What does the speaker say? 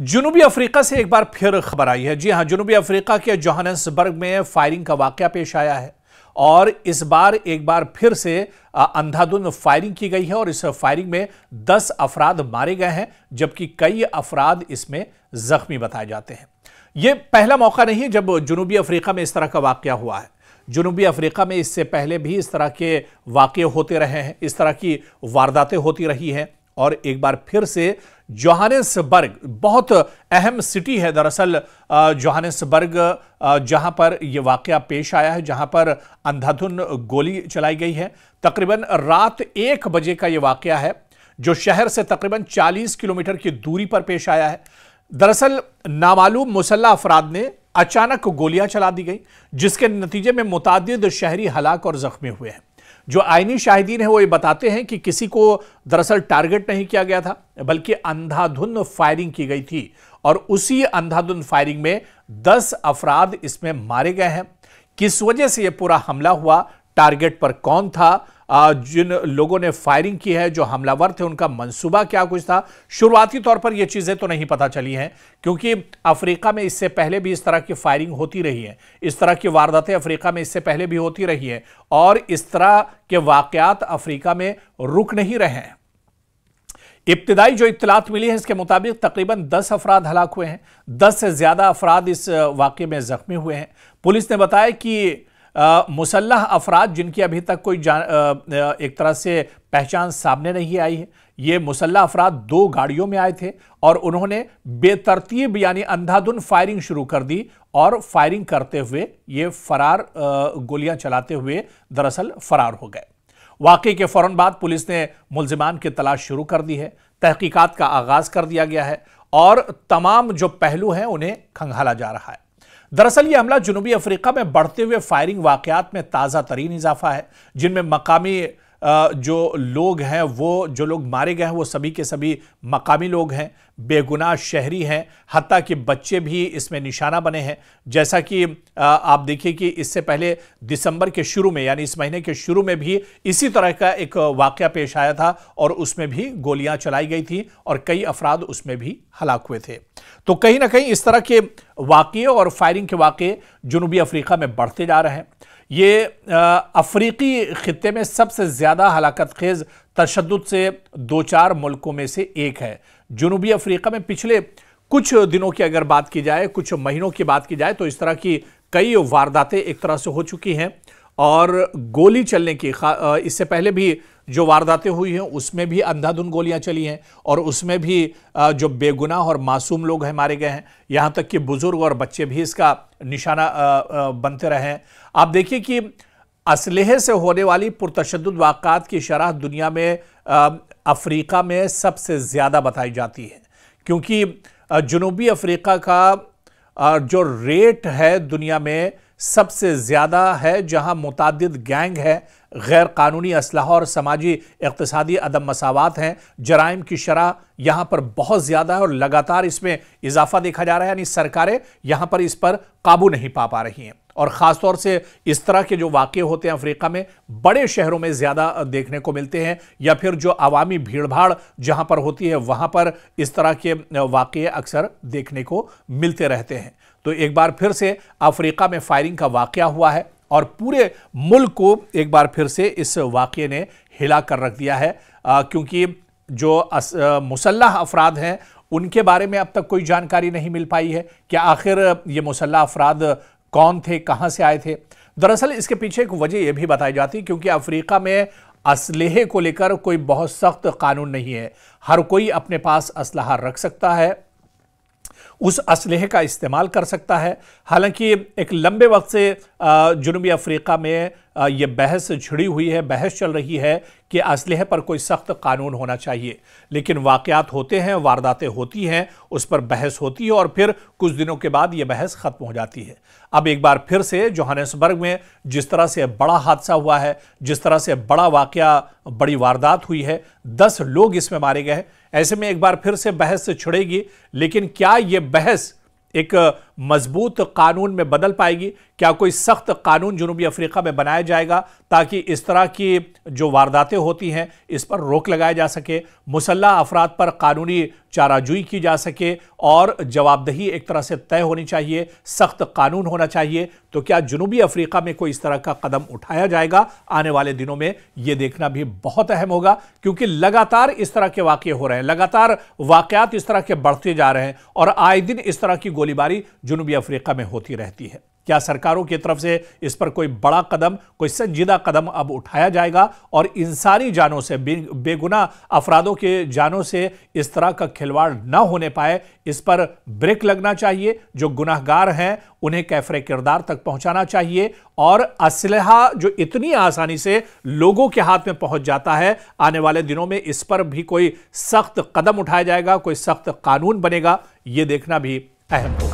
जनूबी अफ्रीका से एक बार फिर खबर आई है। जी हां, जनूबी अफ्रीका के जोहानिसबर्ग में फायरिंग का वाकया पेश आया है और इस बार एक बार फिर से अंधाधुंध फायरिंग की गई है और इस फायरिंग में 10 अफराद मारे गए हैं जबकि कई अफराद इसमें जख्मी बताए जाते हैं। यह पहला मौका नहीं है जब जनूबी अफ्रीका में इस तरह का वाकया हुआ है। जनूबी अफ्रीका में इससे पहले भी इस तरह के वाकये होते रहे हैं, इस तरह की वारदातें होती रही हैं और एक बार फिर से जोहानिसबर्ग बहुत अहम सिटी है दरअसल जोहानिसबर्ग, जहां पर यह वाकया पेश आया है, जहां पर अंधाधुंध गोली चलाई गई है। तकरीबन रात 1 बजे का यह वाकया है जो शहर से तकरीबन 40 किलोमीटर की दूरी पर पेश आया है। दरअसल नामालूम मुसल्लह अफराद ने अचानक गोलियां चला दी गई जिसके नतीजे में मुतादिद शहरी हलाक और जख्मी हुए हैं। जो आईनी शाहिदीन है वो ये बताते हैं कि किसी को दरअसल टारगेट नहीं किया गया था बल्कि अंधाधुंध फायरिंग की गई थी और उसी अंधाधुंध फायरिंग में 10 अफराद इसमें मारे गए हैं। किस वजह से यह पूरा हमला हुआ, टारगेट पर कौन था, जिन लोगों ने फायरिंग की है, जो हमलावर थे, उनका मंसूबा क्या कुछ था, शुरुआती तौर पर यह चीजें तो नहीं पता चली हैं क्योंकि अफ्रीका में इससे पहले भी इस तरह की फायरिंग होती रही है, इस तरह की वारदातें अफ्रीका में इससे पहले भी होती रही है और इस तरह के वाकयात अफ्रीका में रुक नहीं रहे हैं। इब्तिदाई जो इत्तलात मिली है इसके मुताबिक तकरीबन 10 अफराद हलाक हुए हैं, 10 से ज्यादा अफराद इस वाकये में जख्मी हुए हैं। पुलिस ने बताया कि मुसल्लह अफराद जिनकी अभी तक कोई एक तरह से पहचान सामने नहीं आई है, ये मुसल्लह अफराद 2 गाड़ियों में आए थे और उन्होंने बेतरतीब यानी अंधाधुंध फायरिंग शुरू कर दी और फायरिंग करते हुए ये फरार, गोलियां चलाते हुए दरअसल फरार हो गए। वाकये के फौरन बाद पुलिस ने मुल्जिमान की तलाश शुरू कर दी है, तहकीकात का आगाज कर दिया गया है और तमाम जो पहलू हैं उन्हें खंगाला जा रहा है। दरअसल यह हमला जनूबी अफ्रीका में बढ़ते हुए फायरिंग वाकयात में ताज़ा तरीन इजाफा है जिनमें मकामी जो लोग हैं, वो जो लोग मारे गए हैं वो सभी के सभी मकामी लोग हैं, बेगुनाह शहरी हैं, हत्ता कि बच्चे भी इसमें निशाना बने हैं। जैसा कि आप देखिए कि इससे पहले दिसंबर के शुरू में यानी इस महीने के शुरू में भी इसी तरह का एक वाकया पेश आया था और उसमें भी गोलियां चलाई गई थी और कई अफराद उसमें भी हलाक हुए थे। तो कहीं ना कहीं इस तरह के वाकये और फायरिंग के वाकये जनूबी अफ्रीका में बढ़ते जा रहे हैं। ये अफ्रीकी खित्ते में सबसे ज़्यादा हलाकत खेज तशद्दुद से 2-4 मुल्कों में से एक है। जनूबी अफ्रीका में पिछले कुछ दिनों की अगर बात की जाए, कुछ महीनों की बात की जाए तो इस तरह की कई वारदातें एक तरह से हो चुकी हैं और गोली चलने की, इससे पहले भी जो वारदातें हुई हैं उसमें भी अंधाधुंध गोलियां चली हैं और उसमें भी जो बेगुनाह और मासूम लोग हैं मारे गए हैं, यहां तक कि बुजुर्ग और बच्चे भी इसका निशाना बनते रहे हैं। आप देखिए कि असलहे से होने वाली पुरतशद्दुद वाक़ात की शरह दुनिया में अफ्रीका में सबसे ज़्यादा बताई जाती है क्योंकि जनूबी अफ्रीका का जो रेट है दुनिया में सबसे ज़्यादा है, जहां मुतादिद गैंग है, गैर कानूनी असलहा और समाजी इक़्तिसादी अदम मसावात हैं। जराइम की शरह यहाँ पर बहुत ज़्यादा है और लगातार इसमें इजाफा देखा जा रहा है, यानी सरकारें यहाँ पर इस पर काबू नहीं पा रही हैं और ख़ासतौर से इस तरह के जो वाक़ये होते हैं अफ्रीका में बड़े शहरों में ज़्यादा देखने को मिलते हैं या फिर जो अवामी भीड़भाड़ जहाँ पर होती है वहाँ पर इस तरह के वाक़ये अक्सर देखने को मिलते रहते हैं। तो एक बार फिर से अफ्रीका में फायरिंग का वाक़या हुआ है और पूरे मुल्क को एक बार फिर से इस वाक़ये ने हिला कर रख दिया है क्योंकि जो मुसल्लह अफराद हैं उनके बारे में अब तक कोई जानकारी नहीं मिल पाई है कि आखिर ये मुसल्लह अफराद कौन थे, कहां से आए थे। दरअसल इसके पीछे एक वजह यह भी बताई जाती क्योंकि अफ्रीका में असलहे को लेकर कोई बहुत सख्त कानून नहीं है। हर कोई अपने पास असलहा रख सकता है, उस असलहे का इस्तेमाल कर सकता है। हालांकि एक लंबे वक्त से जनूबी अफ्रीका में यह बहस छिड़ी हुई है, बहस चल रही है कि असलहे पर कोई सख्त कानून होना चाहिए, लेकिन वाक़यात होते हैं, वारदातें होती हैं, उस पर बहस होती है और फिर कुछ दिनों के बाद यह बहस ख़त्म हो जाती है। अब एक बार फिर से जोहानिसबर्ग में जिस तरह से बड़ा हादसा हुआ है, जिस तरह से बड़ा वाक़या, बड़ी वारदात हुई है, 10 लोग इसमें मारे गए हैं, ऐसे में एक बार फिर से बहस छिड़ेगी। लेकिन क्या यह बहस एक मजबूत कानून में बदल पाएगी? क्या कोई सख्त कानून जनूबी अफ्रीका में बनाया जाएगा ताकि इस तरह की जो वारदातें होती हैं इस पर रोक लगाया जा सके, मुसल्लह अफराद पर कानूनी चाराजोई की जा सके और जवाबदेही एक तरह से तय होनी चाहिए, सख्त कानून होना चाहिए? तो क्या जनूबी अफ्रीका में कोई इस तरह का कदम उठाया जाएगा आने वाले दिनों में? यह देखना भी बहुत अहम होगा, क्योंकि लगातार इस तरह के वाकये हो रहे हैं, लगातार वाकयात इस तरह के बढ़ते जा रहे हैं और आए दिन इस तरह की गोलीबारी जनूबी अफ्रीका में होती रहती है। क्या सरकारों की तरफ से इस पर कोई बड़ा कदम, कोई संजीदा कदम अब उठाया जाएगा और इंसानी जानों से, बेगुनाह अफरादों के जानों से इस तरह का खिलवाड़ न होने पाए, इस पर ब्रेक लगना चाहिए? जो गुनाहगार हैं उन्हें कैफरे किरदार तक पहुंचाना चाहिए और असलहा जो इतनी आसानी से लोगों के हाथ में पहुंच जाता है, आने वाले दिनों में इस पर भी कोई सख्त कदम उठाया जाएगा, कोई सख्त कानून बनेगा? यह देखना भी अहम होगा।